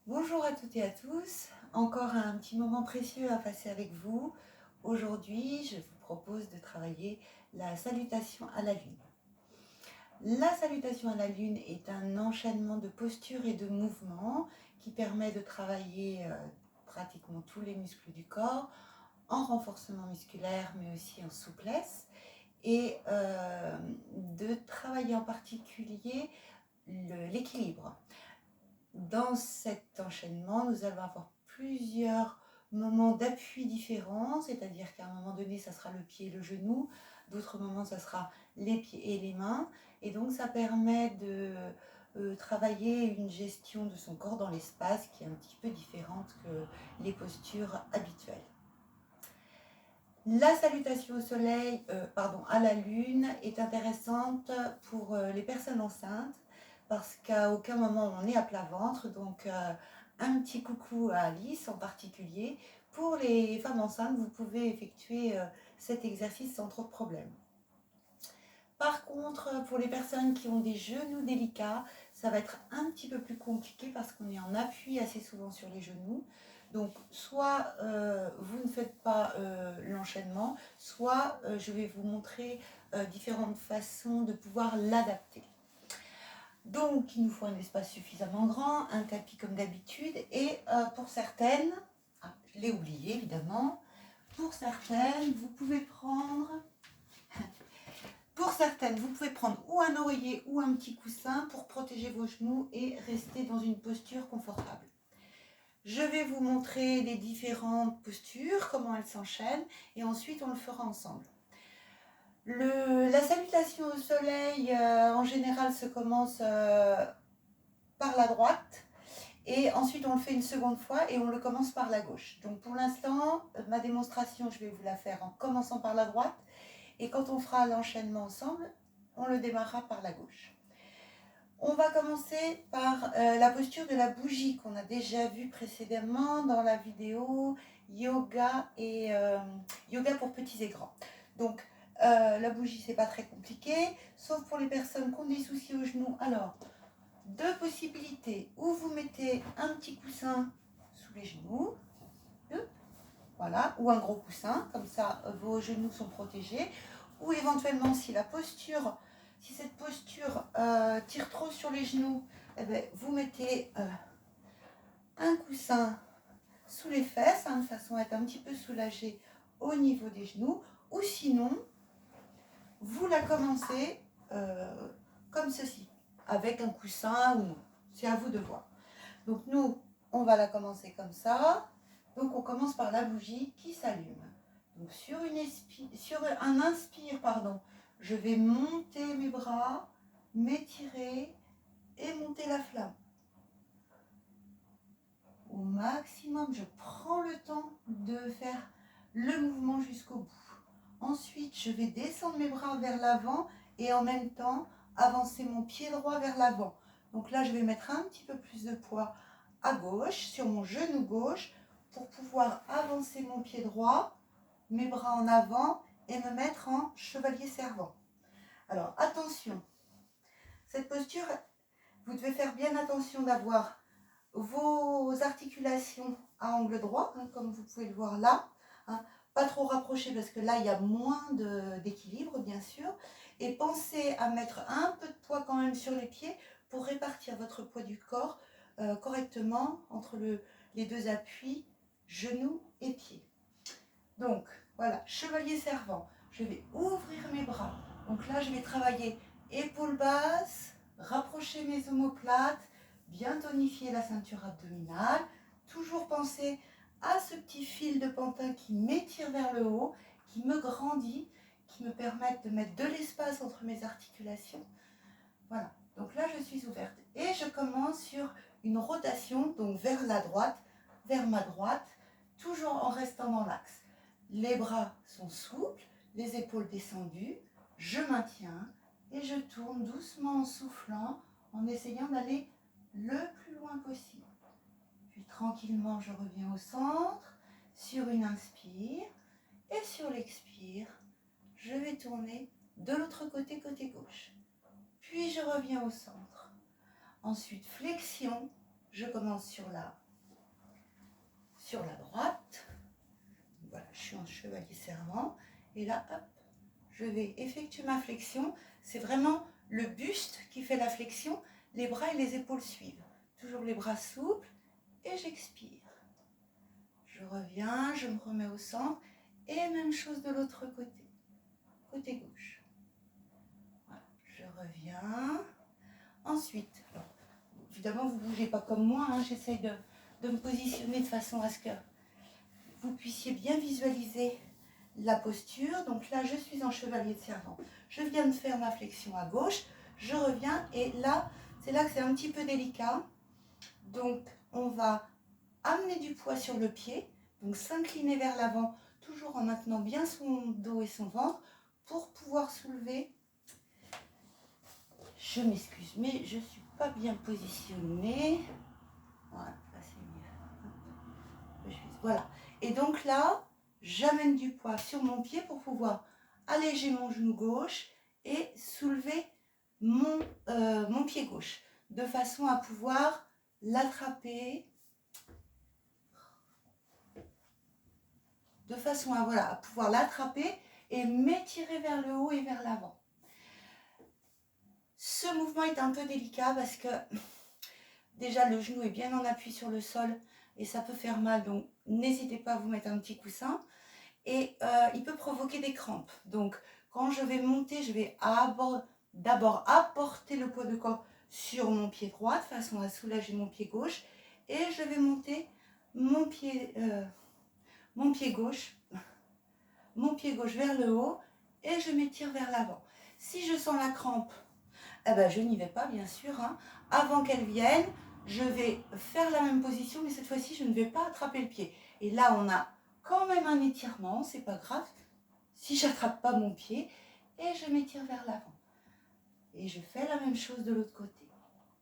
Bonjour à toutes et à tous, encore un petit moment précieux à passer avec vous. Aujourd'hui, je vous propose de travailler la salutation à la lune. La salutation à la lune est un enchaînement de postures et de mouvements qui permet de travailler pratiquement tous les muscles du corps en renforcement musculaire mais aussi en souplesse et de travailler en particulier l'équilibre. Dans cet enchaînement, nous allons avoir plusieurs moments d'appui différents, c'est-à-dire qu'à un moment donné, ça sera le pied et le genou, d'autres moments, ça sera les pieds et les mains, et donc ça permet de travailler une gestion de son corps dans l'espace qui est un petit peu différente que les postures habituelles. La salutation au soleil, à la lune est intéressante pour les personnes enceintes parce qu'à aucun moment on est à plat ventre, donc un petit coucou à Alice en particulier. Pour les femmes enceintes, vous pouvez effectuer cet exercice sans trop de problème. Par contre, pour les personnes qui ont des genoux délicats, ça va être un petit peu plus compliqué parce qu'on est en appui assez souvent sur les genoux. Donc, soit vous ne faites pas l'enchaînement, soit je vais vous montrer différentes façons de pouvoir l'adapter. Donc, il nous faut un espace suffisamment grand, un tapis comme d'habitude, et pour certaines, je l'ai oublié évidemment, pour certaines, vous pouvez prendre ou un oreiller ou un petit coussin pour protéger vos genoux et rester dans une posture confortable. Je vais vous montrer les différentes postures, comment elles s'enchaînent, et ensuite on le fera ensemble. La salutation au soleil, en général, se commence par la droite, et ensuite on le fait une seconde fois et on le commence par la gauche. Donc pour l'instant, ma démonstration, je vais vous la faire en commençant par la droite, et quand on fera l'enchaînement ensemble, on le démarrera par la gauche. On va commencer par la posture de la bougie qu'on a déjà vue précédemment dans la vidéo yoga et yoga pour petits et grands. Donc la bougie, c'est pas très compliqué, sauf pour les personnes qui ont des soucis aux genoux. Alors, deux possibilités: ou vous mettez un petit coussin sous les genoux, voilà, ou un gros coussin, comme ça vos genoux sont protégés, ou éventuellement si cette posture tire trop sur les genoux, vous mettez un coussin sous les fesses, de façon à être un petit peu soulagé au niveau des genoux, ou sinon vous la commencez comme ceci, avec un coussin ou non, c'est à vous de voir. Donc nous, on va la commencer comme ça. Donc on commence par la bougie qui s'allume. Donc sur un inspire, je vais monter mes bras, m'étirer et monter la flamme. Au maximum, je prends le temps de faire le mouvement jusqu'au bout. Ensuite, je vais descendre mes bras vers l'avant et en même temps avancer mon pied droit vers l'avant. Donc là, je vais mettre un petit peu plus de poids à gauche, sur mon genou gauche, pour pouvoir avancer mon pied droit, mes bras en avant et me mettre en chevalier servant. Alors attention, cette posture, vous devez faire bien attention d'avoir vos articulations à angle droit, comme vous pouvez le voir là, pas trop rapprochées parce que là il y a moins d'équilibre bien sûr, et pensez à mettre un peu de poids quand même sur les pieds pour répartir votre poids du corps correctement entre les deux appuis, genoux et pieds. Donc voilà, chevalier servant, je vais ouvrir mes bras, donc là je vais travailler épaules basses, rapprocher mes omoplates, bien tonifier la ceinture abdominale, toujours penser à ce petit fil de pantin qui m'étire vers le haut, qui me grandit, qui me permet de mettre de l'espace entre mes articulations. Voilà, donc là je suis ouverte et je commence sur une rotation, donc vers la droite, vers ma droite, toujours en restant dans l'axe. Les bras sont souples, les épaules descendues, je maintiens et je tourne doucement en soufflant, en essayant d'aller le plus loin possible. Puis tranquillement, je reviens au centre, sur une inspire, et sur l'expire, je vais tourner de l'autre côté, côté gauche. Puis je reviens au centre. Ensuite, flexion, Je commence sur la droite. Voilà, je suis en chevalier servant. Et là, hop, je vais effectuer ma flexion. C'est vraiment le buste qui fait la flexion. Les bras et les épaules suivent. Toujours les bras souples. Et j'expire. Je reviens, je me remets au centre. Et même chose de l'autre côté. Côté gauche. Voilà, je reviens. Ensuite, alors, évidemment, vous ne bougez pas comme moi. Hein, j'essaye de me positionner de façon à ce que vous puissiez bien visualiser la posture. Donc là, je suis en chevalier de servant. Je viens de faire ma flexion à gauche. Je reviens et là, c'est là que c'est un petit peu délicat. Donc, on va amener du poids sur le pied. Donc, s'incliner vers l'avant, toujours en maintenant bien son dos et son ventre pour pouvoir soulever. Je m'excuse, mais je ne suis pas bien positionnée. Voilà, là c'est mieux. Voilà. Et donc là, j'amène du poids sur mon pied pour pouvoir alléger mon genou gauche et soulever mon pied gauche de façon à pouvoir l'attraper, à pouvoir l'attraper et m'étirer vers le haut et vers l'avant. Ce mouvement est un peu délicat parce que déjà le genou est bien en appui sur le sol et ça peut faire mal, donc n'hésitez pas à vous mettre un petit coussin. Et il peut provoquer des crampes. Donc, quand je vais monter, je vais d'abord apporter le poids de corps sur mon pied droit, de façon à soulager mon pied gauche. Et je vais monter mon pied gauche vers le haut et je m'étire vers l'avant. Si je sens la crampe, eh ben, je n'y vais pas, bien sûr. Hein. Avant qu'elle vienne, je vais faire la même position, mais cette fois-ci, je ne vais pas attraper le pied. Et là, on a quand même un étirement, c'est pas grave si j'attrape pas mon pied et je m'étire vers l'avant. Et je fais la même chose de l'autre côté.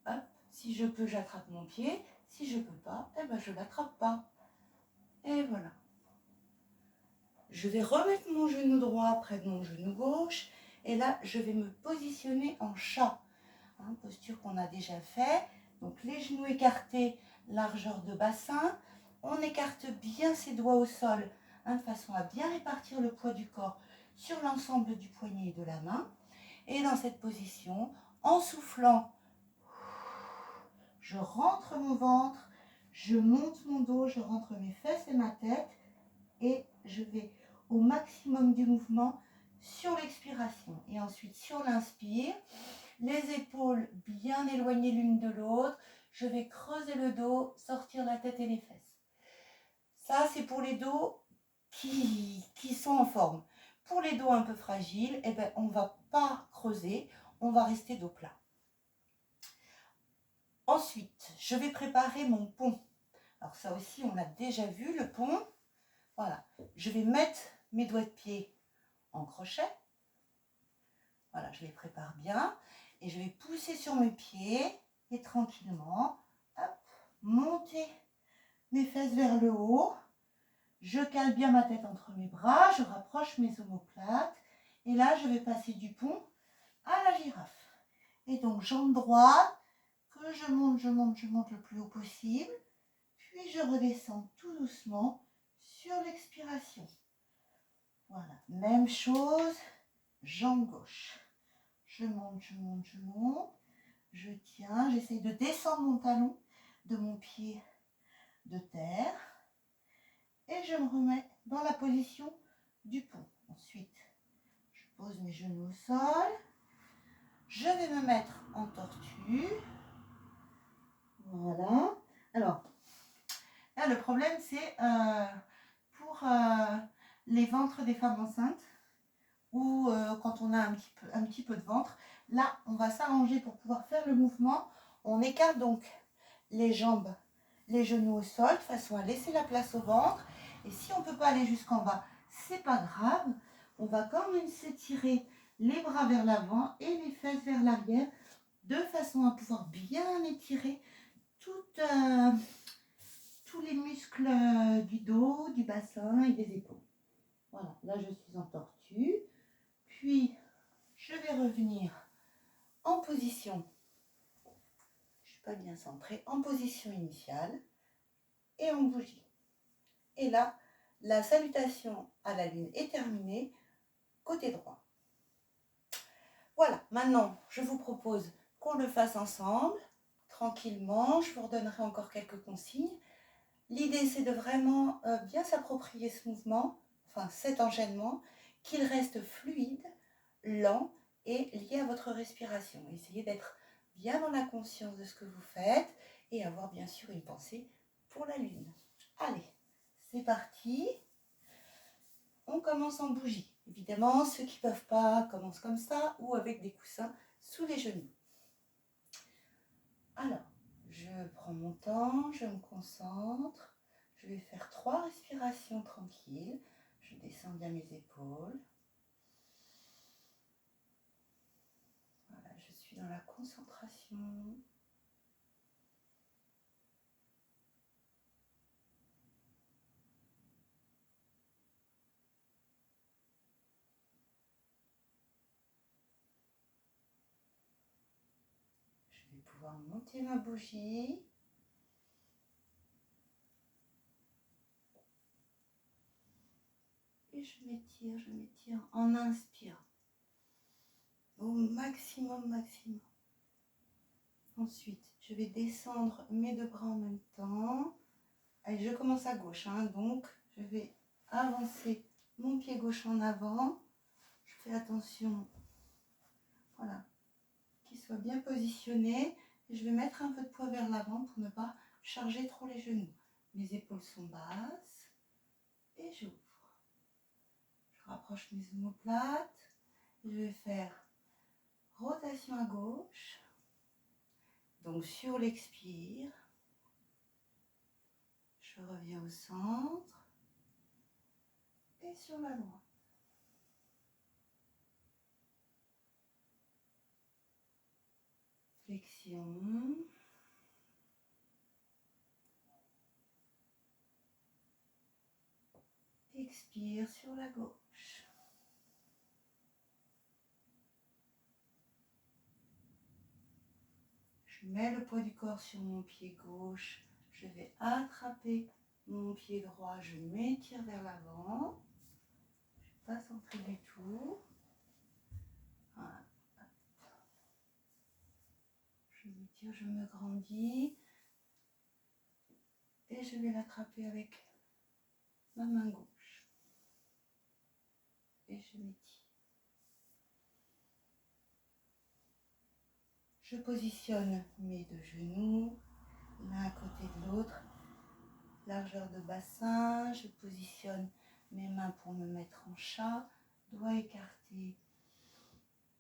Hop, si je peux, j'attrape mon pied. Si je peux pas, eh ben je l'attrape pas. Et voilà. Je vais remettre mon genou droit près de mon genou gauche. Et là, je vais me positionner en chat. Hein, posture qu'on a déjà fait. Donc les genoux écartés, largeur de bassin. On écarte bien ses doigts au sol, hein, de façon à bien répartir le poids du corps sur l'ensemble du poignet et de la main. Et dans cette position, en soufflant, je rentre mon ventre, je monte mon dos, je rentre mes fesses et ma tête et je vais au maximum du mouvement sur l'expiration. Et ensuite, sur l'inspire, les épaules bien éloignées l'une de l'autre, je vais creuser le dos, sortir la tête et les fesses. Ça, c'est pour les dos qui sont en forme. Pour les dos un peu fragiles, eh ben, on ne va pas creuser, on va rester dos plat. Ensuite, je vais préparer mon pont. Alors ça aussi, on l'a déjà vu, le pont. Voilà, je vais mettre mes doigts de pied en crochet. Voilà, je les prépare bien. Et je vais pousser sur mes pieds et tranquillement, hop, monter mes fesses vers le haut. Je cale bien ma tête entre mes bras, je rapproche mes omoplates. Et là, je vais passer du pont à la girafe. Et donc, jambe droite, que je monte le plus haut possible. Puis, je redescends tout doucement sur l'expiration. Voilà, même chose, jambe gauche. Je monte, je tiens, j'essaye de descendre mon talon de mon pied de terre. Et je me remets dans la position du pont. Ensuite, je pose mes genoux au sol. Je vais me mettre en tortue. Voilà. Alors, là, le problème, c'est pour les ventres des femmes enceintes ou quand on a un petit peu de ventre. Là, on va s'arranger pour pouvoir faire le mouvement. On écarte donc les jambes, les genoux au sol, de façon à laisser la place au ventre. Et si on ne peut pas aller jusqu'en bas, c'est pas grave. On va quand même s'étirer les bras vers l'avant et les fesses vers l'arrière, de façon à pouvoir bien étirer tous les muscles du dos, du bassin et des épaules. Voilà, là je suis en tortue. Puis, je vais revenir en position. Je ne suis pas bien centrée. En position position initiale et en bougie. Et là, la salutation à la lune est terminée, côté droit. Voilà, maintenant, je vous propose qu'on le fasse ensemble, tranquillement. Je vous redonnerai encore quelques consignes. L'idée, c'est de vraiment bien s'approprier ce mouvement, enfin cet enchaînement, qu'il reste fluide, lent et lié à votre respiration. Essayez d'être bien dans la conscience de ce que vous faites et avoir bien sûr une pensée pour la lune. Allez, c'est parti. On commence en bougie. Évidemment, ceux qui ne peuvent pas commencent comme ça ou avec des coussins sous les genoux. Alors, je prends mon temps, je me concentre. Je vais faire 3 respirations tranquilles. Je descends bien mes épaules. Voilà, je suis dans la concentration. Je vais pouvoir monter ma bougie. Et je m'étire en inspirant. Au maximum. Ensuite, je vais descendre mes 2 bras en même temps. Allez, je commence à gauche, donc je vais avancer mon pied gauche en avant. Je fais attention, voilà, qu'il soit bien positionné. Et je vais mettre un peu de poids vers l'avant pour ne pas charger trop les genoux. Mes épaules sont basses et j'ouvre. Je rapproche mes omoplates. Je vais faire rotation à gauche. Donc sur l'expire, je reviens au centre et sur la droite. Flexion. Expire sur la gauche. Je mets le poids du corps sur mon pied gauche. Je vais attraper mon pied droit. Je m'étire vers l'avant. Je ne suis pas centrée du tout. Voilà. Je m'étire, je me grandis. Et je vais l'attraper avec ma main gauche. Et je m'étire. Je positionne mes 2 genoux, l'un à côté de l'autre. Largeur de bassin, je positionne mes mains pour me mettre en chat, doigts écartés.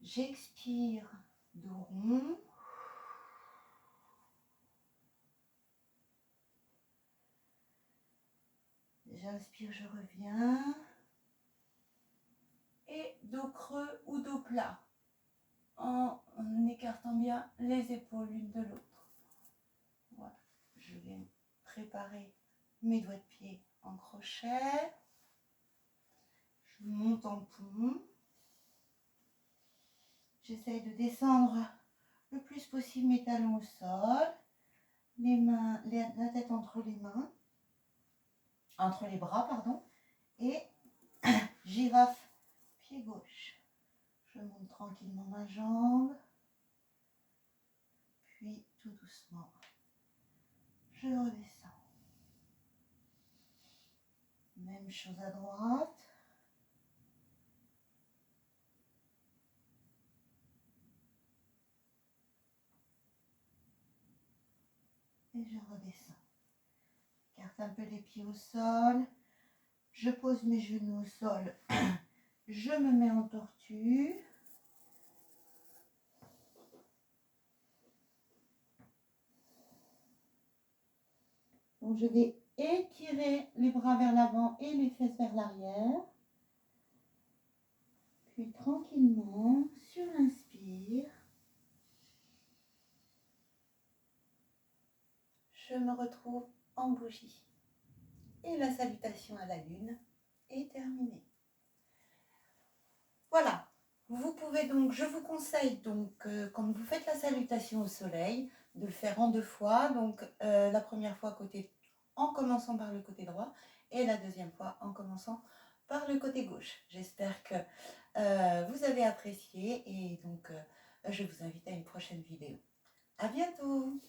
J'expire, dos rond. J'inspire, je reviens. Et dos creux ou dos plat, en écartant bien les épaules l'une de l'autre. Voilà, je vais préparer mes doigts de pied en crochet. Je monte en pont. J'essaye de descendre le plus possible mes talons au sol. Les mains, la tête entre les mains, entre les bras, pardon, et girafe, pied gauche. Je monte tranquillement ma jambe, puis tout doucement, je redescends. Même chose à droite. Et je redescends. J'écarte un peu les pieds au sol. Je pose mes genoux au sol. Je me mets en tortue. Donc je vais étirer les bras vers l'avant et les fesses vers l'arrière. Puis tranquillement, sur l'inspire, je me retrouve en bougie. Et la salutation à la lune est terminée. Voilà, vous pouvez donc, je vous conseille donc, quand vous faites la salutation au soleil, de le faire en 2 fois. Donc la première fois en commençant par le côté droit et la deuxième fois en commençant par le côté gauche. J'espère que vous avez apprécié et donc je vous invite à une prochaine vidéo. À bientôt!